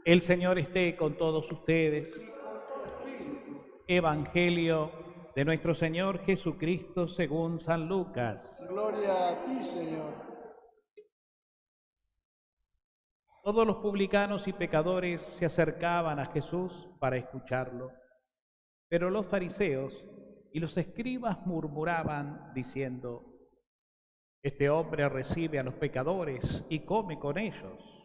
El Señor esté con todos ustedes. Evangelio de nuestro Señor Jesucristo según San Lucas. Gloria a ti, Señor. Todos los publicanos y pecadores se acercaban a Jesús para escucharlo, pero los fariseos y los escribas murmuraban diciendo: Este hombre recibe a los pecadores y come con ellos.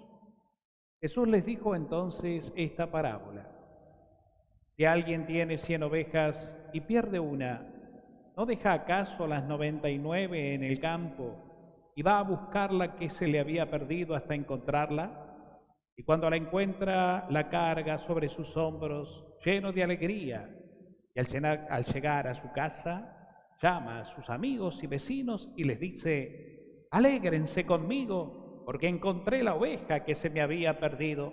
Jesús les dijo entonces esta parábola: Si alguien tiene 100 ovejas y pierde una, ¿no deja acaso las 99 en el campo y va a buscar la que se le había perdido hasta encontrarla? Y cuando la encuentra, la carga sobre sus hombros, lleno de alegría, y al llegar a su casa, llama a sus amigos y vecinos y les dice: Alégrense conmigo, porque encontré la oveja que se me había perdido.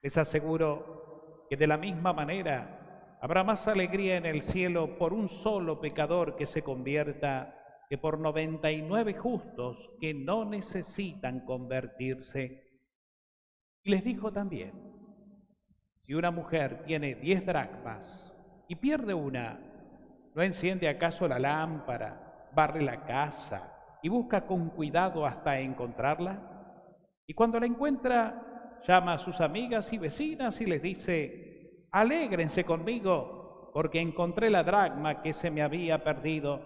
Les aseguro que de la misma manera habrá más alegría en el cielo por un solo pecador que se convierta que por 99 justos que no necesitan convertirse. Y les dijo también: Si una mujer tiene 10 dracmas y pierde una, ¿no enciende acaso la lámpara, barre la casa y busca con cuidado hasta encontrarla? Y cuando la encuentra, llama a sus amigas y vecinas y les dice: Alégrense conmigo, porque encontré la dracma que se me había perdido.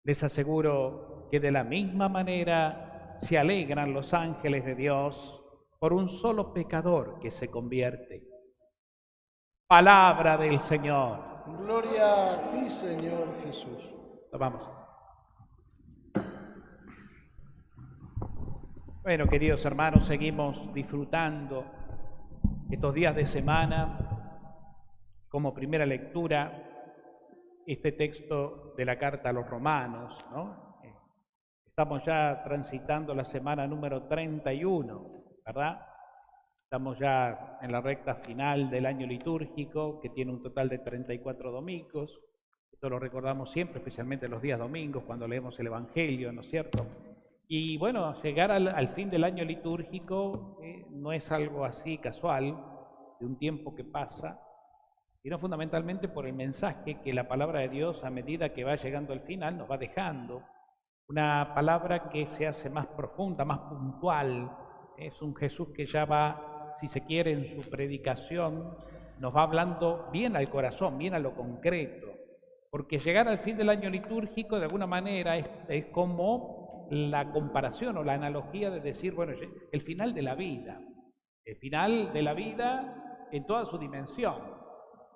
Les aseguro que de la misma manera se alegran los ángeles de Dios por un solo pecador que se convierte. Palabra del Señor. Gloria a ti, Señor Jesús. Vamos. Bueno, queridos hermanos, seguimos disfrutando estos días de semana como primera lectura este texto de la carta a los romanos, ¿no? Estamos ya transitando la semana número 31, ¿verdad? Estamos ya en la recta final del año litúrgico, que tiene un total de 34 domingos. Esto lo recordamos siempre, especialmente los días domingos, cuando leemos el Evangelio, ¿no es cierto? Y bueno, llegar al fin del año litúrgico no es algo así casual, de un tiempo que pasa, sino fundamentalmente por el mensaje que la palabra de Dios, a medida que va llegando al final, nos va dejando. Una palabra que se hace más profunda, más puntual. Es un Jesús que ya va, si se quiere, en su predicación, nos va hablando bien al corazón, bien a lo concreto. Porque llegar al fin del año litúrgico, de alguna manera, es como la comparación o la analogía de decir, bueno, el final de la vida. El final de la vida en toda su dimensión.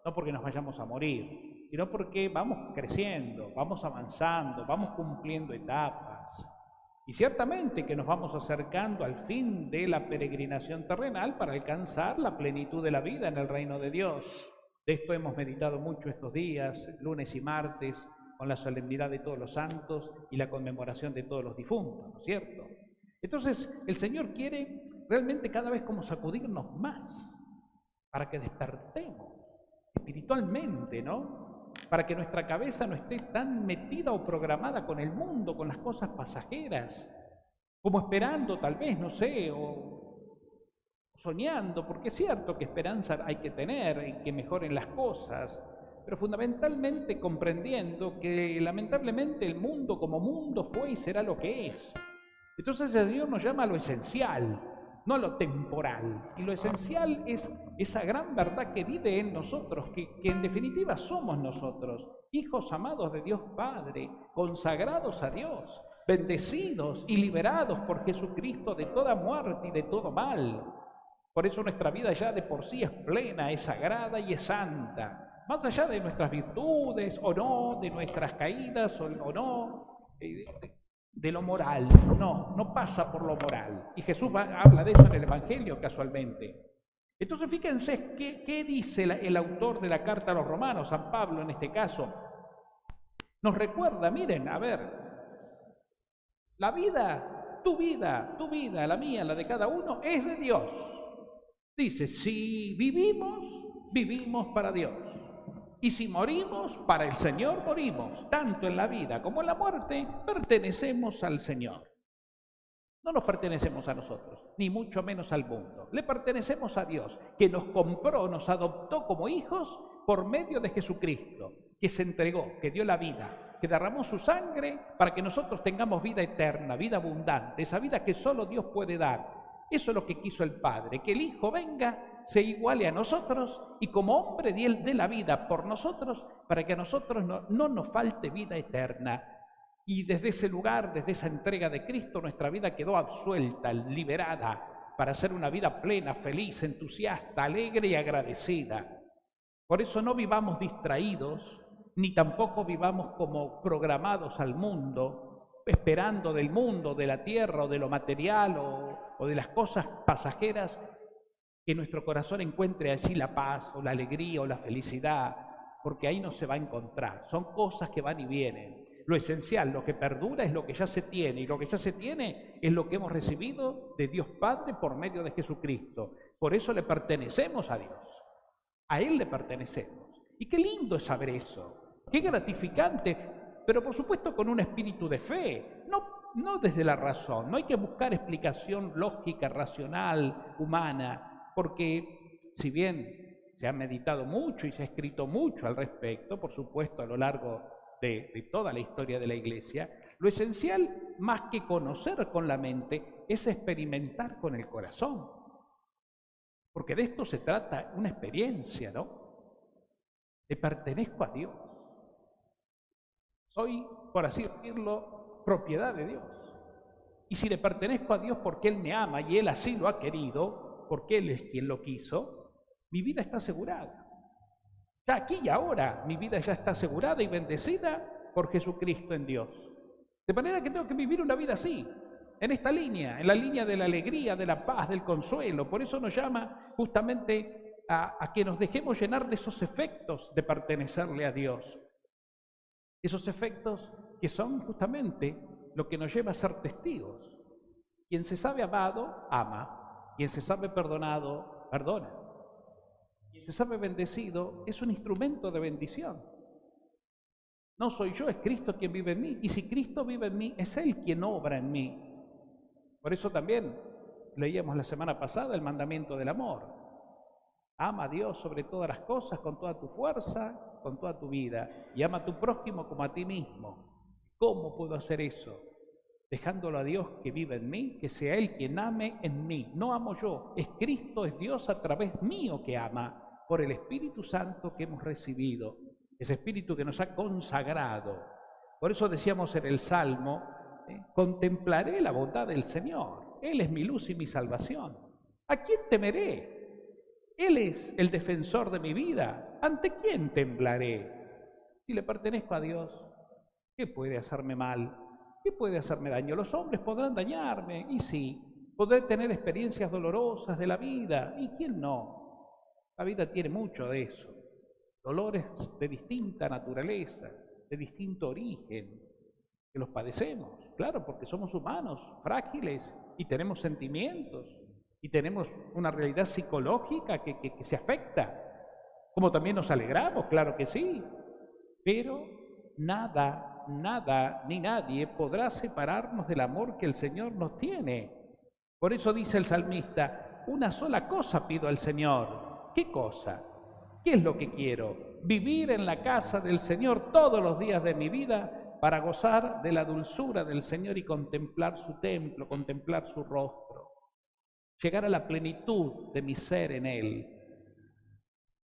No porque nos vayamos a morir, sino porque vamos creciendo, vamos avanzando, vamos cumpliendo etapas. Y ciertamente que nos vamos acercando al fin de la peregrinación terrenal para alcanzar la plenitud de la vida en el reino de Dios. De esto hemos meditado mucho estos días, lunes y martes, con la solemnidad de todos los santos y la conmemoración de todos los difuntos, ¿no es cierto? Entonces, el Señor quiere realmente cada vez como sacudirnos más para que despertemos espiritualmente, ¿no? Para que nuestra cabeza no esté tan metida o programada con el mundo, con las cosas pasajeras, como esperando tal vez, no sé, o soñando, porque es cierto que esperanza hay que tener y que mejoren las cosas, pero fundamentalmente comprendiendo que lamentablemente el mundo como mundo fue y será lo que es. Entonces el Señor nos llama a lo esencial, no a lo temporal. Y lo esencial es esa gran verdad que vive en nosotros, que en definitiva somos nosotros, hijos amados de Dios Padre, consagrados a Dios, bendecidos y liberados por Jesucristo de toda muerte y de todo mal. Por eso nuestra vida ya de por sí es plena, es sagrada y es santa. Más allá de nuestras virtudes o no, de nuestras caídas o no, de lo moral, no pasa por lo moral. Y Jesús habla de eso en el Evangelio casualmente. Entonces fíjense qué dice el autor de la carta a los romanos, San Pablo en este caso. Nos recuerda, miren, a ver, la vida, tu vida, la mía, la de cada uno, es de Dios. Dice, si vivimos, vivimos para Dios. Y si morimos, para el Señor morimos. Tanto en la vida como en la muerte, pertenecemos al Señor. No nos pertenecemos a nosotros, ni mucho menos al mundo. Le pertenecemos a Dios, que nos compró, nos adoptó como hijos por medio de Jesucristo, que se entregó, que dio la vida, que derramó su sangre para que nosotros tengamos vida eterna, vida abundante, esa vida que solo Dios puede dar. Eso es lo que quiso el Padre, que el Hijo venga, se iguale a nosotros y como hombre dé la vida por nosotros para que a nosotros no nos falte vida eterna. Y desde ese lugar, desde esa entrega de Cristo, nuestra vida quedó absuelta, liberada, para ser una vida plena, feliz, entusiasta, alegre y agradecida. Por eso no vivamos distraídos, ni tampoco vivamos como programados al mundo, esperando del mundo, de la tierra o de lo material o de las cosas pasajeras, que nuestro corazón encuentre allí la paz o la alegría o la felicidad, porque ahí no se va a encontrar. Son cosas que van y vienen. Lo esencial, lo que perdura es lo que ya se tiene, y lo que ya se tiene es lo que hemos recibido de Dios Padre por medio de Jesucristo. Por eso le pertenecemos a Dios, a Él le pertenecemos. Y qué lindo es saber eso, qué gratificante, pero por supuesto con un espíritu de fe, no desde la razón. No hay que buscar explicación lógica, racional, humana, porque si bien se ha meditado mucho y se ha escrito mucho al respecto, por supuesto a lo largo de toda la historia de la Iglesia, lo esencial, más que conocer con la mente, es experimentar con el corazón. Porque de esto se trata una experiencia, ¿no? Le pertenezco a Dios. Soy, por así decirlo, propiedad de Dios. Y si le pertenezco a Dios porque Él me ama y Él así lo ha querido, porque Él es quien lo quiso, mi vida está asegurada. Ya aquí y ahora mi vida ya está asegurada y bendecida por Jesucristo en Dios. De manera que tengo que vivir una vida así, en esta línea, en la línea de la alegría, de la paz, del consuelo. Por eso nos llama justamente a que nos dejemos llenar de esos efectos de pertenecerle a Dios. Esos efectos que son justamente lo que nos lleva a ser testigos. Quien se sabe amado, ama. Quien se sabe perdonado, perdona. Quien se sabe bendecido es un instrumento de bendición. No soy yo, es Cristo quien vive en mí. Y si Cristo vive en mí, es Él quien obra en mí. Por eso también leíamos la semana pasada el mandamiento del amor. Ama a Dios sobre todas las cosas, con toda tu fuerza, con toda tu vida. Y ama a tu prójimo como a ti mismo. ¿Cómo puedo hacer eso? Dejándolo a Dios que vive en mí, que sea Él quien ame en mí. No amo yo, es Cristo, es Dios a través mío que ama, por el Espíritu Santo que hemos recibido, ese Espíritu que nos ha consagrado. Por eso decíamos en el Salmo, contemplaré la bondad del Señor, Él es mi luz y mi salvación. ¿A quién temeré? Él es el defensor de mi vida, ¿ante quién temblaré? Si le pertenezco a Dios, ¿qué puede hacerme mal? ¿Qué puede hacerme daño? Los hombres podrán dañarme, y sí, podré tener experiencias dolorosas de la vida, ¿y quién no? La vida tiene mucho de eso, dolores de distinta naturaleza, de distinto origen, que los padecemos, claro, porque somos humanos, frágiles, y tenemos sentimientos, y tenemos una realidad psicológica que se afecta, como también nos alegramos, claro que sí, pero nada ni nadie podrá separarnos del amor que el Señor nos tiene. Por eso dice el salmista, una sola cosa pido al Señor. ¿Qué cosa? ¿Qué es lo que quiero? Vivir en la casa del Señor todos los días de mi vida para gozar de la dulzura del Señor y contemplar su templo, contemplar su rostro. Llegar a la plenitud de mi ser en Él.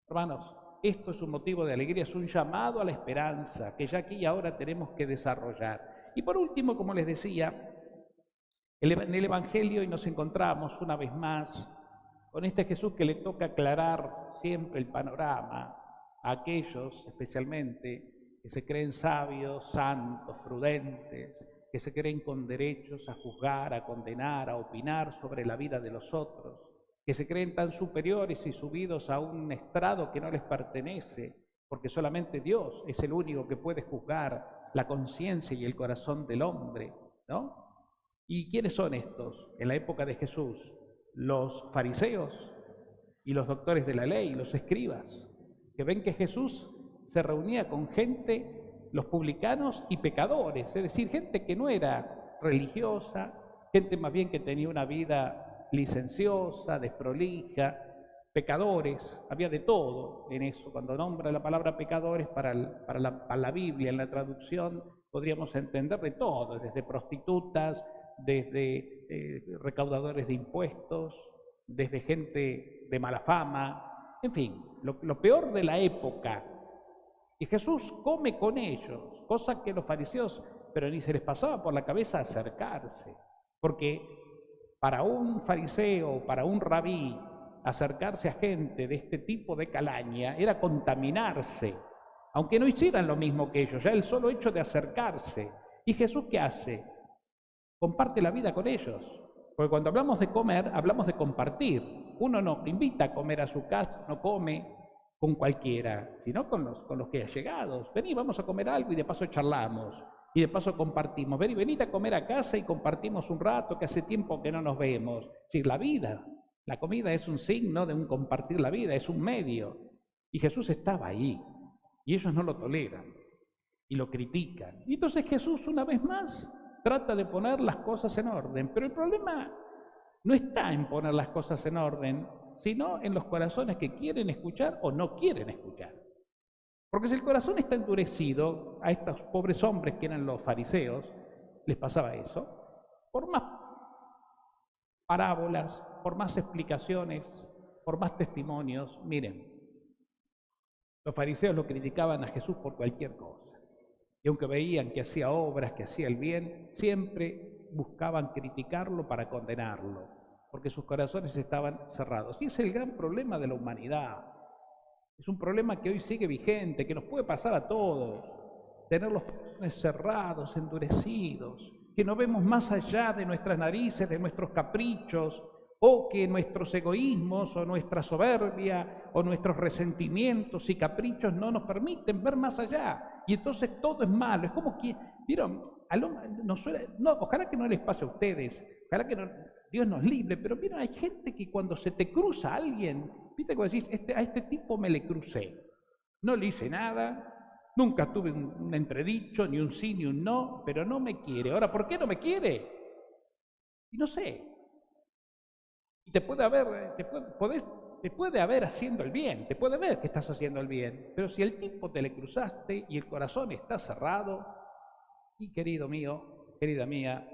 Hermanos, esto es un motivo de alegría, es un llamado a la esperanza que ya aquí y ahora tenemos que desarrollar. Y por último, como les decía, en el Evangelio y nos encontramos una vez más con este Jesús que le toca aclarar siempre el panorama a aquellos especialmente que se creen sabios, santos, prudentes, que se creen con derechos a juzgar, a condenar, a opinar sobre la vida de los otros, que se creen tan superiores y subidos a un estrado que no les pertenece, porque solamente Dios es el único que puede juzgar la conciencia y el corazón del hombre, ¿no? ¿Y quiénes son estos? En la época de Jesús, los fariseos y los doctores de la ley, los escribas, que ven que Jesús se reunía con gente, los publicanos y pecadores, es decir, gente que no era religiosa, gente más bien que tenía una vida licenciosa, desprolija, pecadores, había de todo en eso. Cuando nombra la palabra pecadores para la Biblia, en la traducción, podríamos entender de todo, desde prostitutas, desde recaudadores de impuestos, desde gente de mala fama, en fin, lo peor de la época. Y Jesús come con ellos, cosa que los fariseos, pero ni se les pasaba por la cabeza acercarse, porque para un fariseo, para un rabí, acercarse a gente de este tipo de calaña era contaminarse, aunque no hicieran lo mismo que ellos, ya el solo hecho de acercarse. ¿Y Jesús qué hace? Comparte la vida con ellos, porque cuando hablamos de comer, hablamos de compartir. Uno no invita a comer a su casa, no come con cualquiera, sino con los que allegados. Vení, vamos a comer algo y de paso charlamos, y de paso compartimos. Venid a comer a casa y compartimos un rato, que hace tiempo que no nos vemos. Es decir, la vida, la comida es un signo de un compartir la vida, es un medio. Y Jesús estaba ahí, y ellos no lo toleran, y lo critican. Y entonces Jesús, una vez más, trata de poner las cosas en orden, pero el problema no está en poner las cosas en orden, sino en los corazones que quieren escuchar o no quieren escuchar. Porque si el corazón está endurecido, a estos pobres hombres que eran los fariseos, les pasaba eso, por más parábolas, por más explicaciones, por más testimonios, miren, los fariseos lo criticaban a Jesús por cualquier cosa. Y aunque veían que hacía obras, que hacía el bien, siempre buscaban criticarlo para condenarlo, porque sus corazones estaban cerrados. Y ese es el gran problema de la humanidad. Es un problema que hoy sigue vigente, que nos puede pasar a todos. Tener los corazones cerrados, endurecidos, que no vemos más allá de nuestras narices, de nuestros caprichos, o que nuestros egoísmos, o nuestra soberbia, o nuestros resentimientos y caprichos no nos permiten ver más allá. Y entonces todo es malo. Es como que, ¿vieron? Ojalá que no les pase a ustedes, ojalá que no, Dios nos libre, pero mira, hay gente que cuando se te cruza alguien, viste cuando decís, a este tipo me le crucé, no le hice nada, nunca tuve un entredicho, ni un sí, ni un no, pero no me quiere. Ahora, ¿por qué no me quiere? Y no sé. Y te puede haber haciendo el bien, te puede ver que estás haciendo el bien, pero si el tipo te le cruzaste y el corazón está cerrado, y querido mío, querida mía,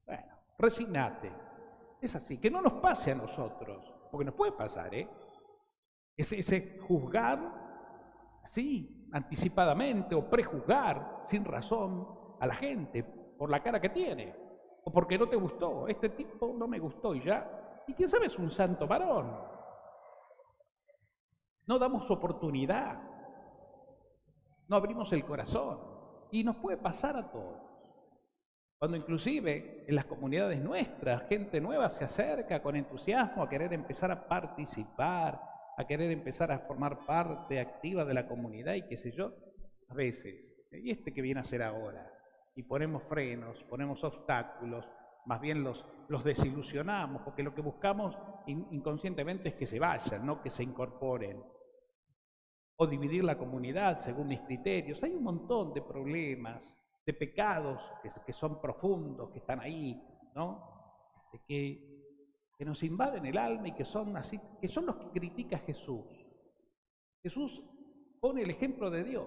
bueno, resignate. Es así, que no nos pase a nosotros, porque nos puede pasar, ese juzgar así, anticipadamente, o prejuzgar sin razón a la gente por la cara que tiene, o porque no te gustó. Este tipo no me gustó y ya. Y quién sabe, es un santo varón. No damos oportunidad, no abrimos el corazón, y nos puede pasar a todos. Cuando inclusive en las comunidades nuestras, gente nueva se acerca con entusiasmo a querer empezar a participar, a querer empezar a formar parte activa de la comunidad y qué sé yo, a veces, ¿y este qué viene a hacer ahora? Y ponemos frenos, ponemos obstáculos, más bien los desilusionamos, porque lo que buscamos inconscientemente es que se vayan, no que se incorporen. O dividir la comunidad según mis criterios. Hay un montón de problemas, de pecados que son profundos, que están ahí, ¿no? Que nos invaden el alma y que son así, que son los que critica Jesús. Jesús pone el ejemplo de Dios,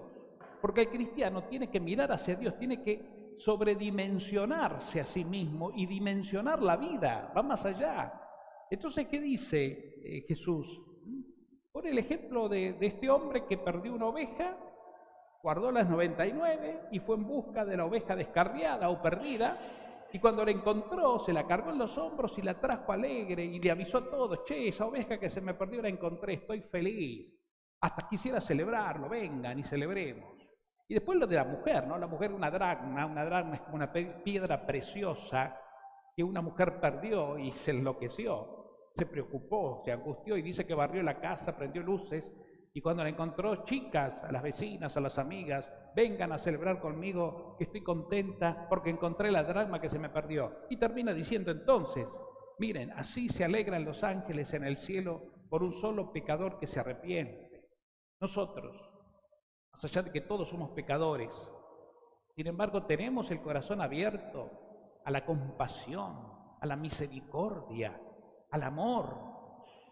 porque el cristiano tiene que mirar hacia Dios, tiene que sobredimensionarse a sí mismo y dimensionar la vida, va más allá. Entonces, ¿qué dice Jesús? Pone el ejemplo de este hombre que perdió una oveja, guardó las 99 y fue en busca de la oveja descarriada o perdida, y cuando la encontró se la cargó en los hombros y la trajo alegre y le avisó a todos: che, esa oveja que se me perdió la encontré, estoy feliz, hasta quisiera celebrarlo, vengan y celebremos. Y después lo de la mujer, ¿no? La mujer, una dracma es como una piedra preciosa que una mujer perdió y se enloqueció, se preocupó, se angustió y dice que barrió la casa, prendió luces, y cuando la encontró, chicas, a las vecinas, a las amigas, vengan a celebrar conmigo, que estoy contenta porque encontré la dracma que se me perdió. Y termina diciendo entonces: miren, así se alegran los ángeles en el cielo por un solo pecador que se arrepiente. Nosotros, más allá de que todos somos pecadores, sin embargo tenemos el corazón abierto a la compasión, a la misericordia, al amor,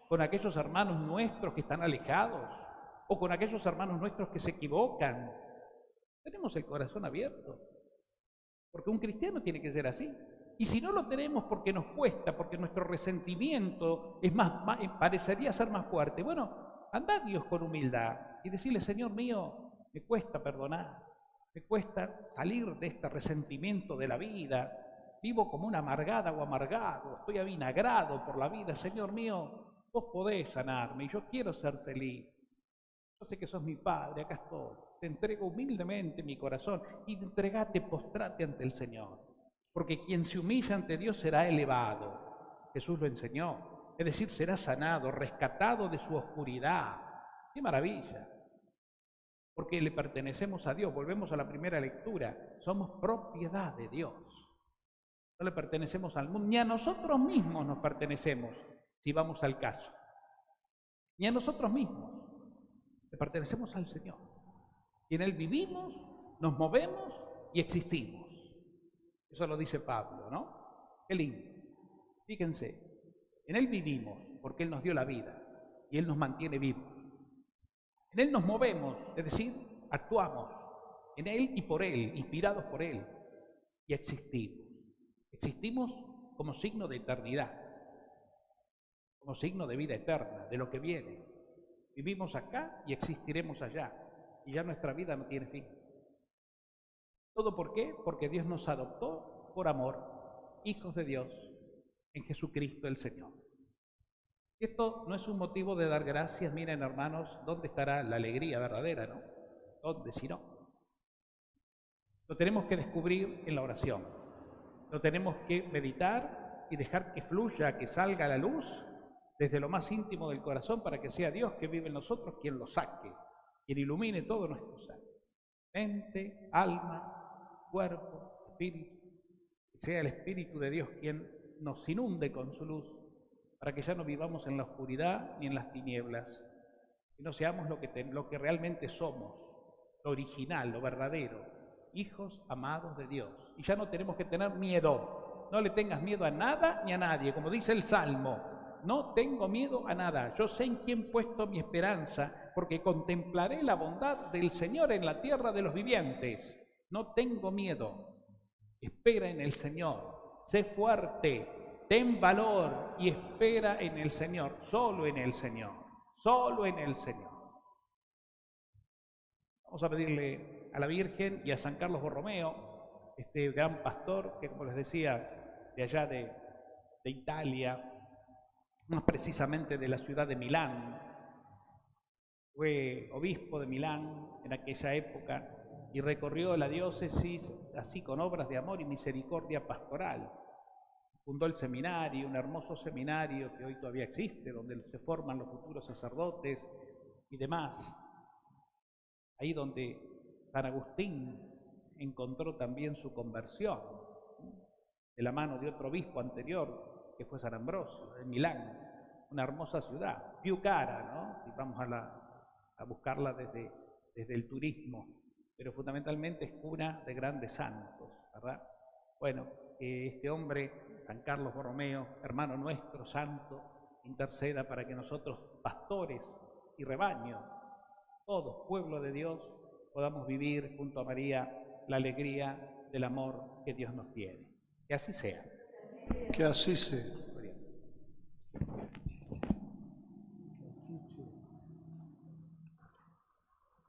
con aquellos hermanos nuestros que están alejados o con aquellos hermanos nuestros que se equivocan. Tenemos el corazón abierto, porque un cristiano tiene que ser así. Y si no lo tenemos porque nos cuesta, porque nuestro resentimiento es parecería ser más fuerte, bueno, anda a Dios con humildad y decirle: Señor mío, me cuesta perdonar, me cuesta salir de este resentimiento de la vida, vivo como una amargada o amargado, estoy avinagrado por la vida. Señor mío, vos podés sanarme y yo quiero ser feliz. Yo sé que sos mi Padre, acá estoy. Te entrego humildemente mi corazón y entregate, postrate ante el Señor. Porque quien se humilla ante Dios será elevado. Jesús lo enseñó. Es decir, será sanado, rescatado de su oscuridad. ¡Qué maravilla! Porque le pertenecemos a Dios. Volvemos a la primera lectura. Somos propiedad de Dios. No le pertenecemos al mundo, ni a nosotros mismos nos pertenecemos, si vamos al caso. Ni a nosotros mismos. Le pertenecemos al Señor. Y en Él vivimos, nos movemos y existimos. Eso lo dice Pablo, ¿no? Qué lindo. Fíjense, en Él vivimos porque Él nos dio la vida y Él nos mantiene vivos. En Él nos movemos, es decir, actuamos. En Él y por Él, inspirados por Él. Y existimos. Existimos como signo de eternidad, como signo de vida eterna, de lo que viene. Vivimos acá y existiremos allá. Y ya nuestra vida no tiene fin. ¿Todo por qué? Porque Dios nos adoptó por amor, hijos de Dios, en Jesucristo el Señor. Esto no es un motivo de dar gracias. Miren, hermanos, ¿dónde estará la alegría verdadera, no? ¿Dónde si no? Lo tenemos que descubrir en la oración. Lo tenemos que meditar y dejar que fluya, que salga a la luz desde lo más íntimo del corazón, para que sea Dios que vive en nosotros quien lo saque, quien ilumine todo nuestro ser. Mente, alma, cuerpo, espíritu, que sea el Espíritu de Dios quien nos inunde con su luz, para que ya no vivamos en la oscuridad ni en las tinieblas, sino seamos lo que realmente somos, lo original, lo verdadero, hijos amados de Dios. Y ya no tenemos que tener miedo. No le tengas miedo a nada ni a nadie, como dice el Salmo. No tengo miedo a nada. Yo sé en quién he puesto mi esperanza, porque contemplaré la bondad del Señor en la tierra de los vivientes. No tengo miedo. Espera en el Señor. Sé fuerte. Ten valor y espera en el Señor. Solo en el Señor. Solo en el Señor. Vamos a pedirle a la Virgen y a San Carlos Borromeo, este gran pastor que, como les decía, de allá de Italia, más precisamente de la ciudad de Milán. Fue obispo de Milán en aquella época y recorrió la diócesis así con obras de amor y misericordia pastoral. Fundó el seminario, un hermoso seminario que hoy todavía existe, donde se forman los futuros sacerdotes y demás. Ahí donde San Agustín encontró también su conversión, de la mano de otro obispo anterior, que fue San Ambrosio, en Milán, una hermosa ciudad, più cara, ¿no? Si vamos a buscarla desde el turismo, pero fundamentalmente es cuna de grandes santos, ¿verdad? Bueno, este hombre, San Carlos Borromeo, hermano nuestro, santo, interceda para que nosotros, pastores y rebaño, todos, pueblo de Dios, podamos vivir junto a María la alegría del amor que Dios nos tiene. Que así sea. Que así sea.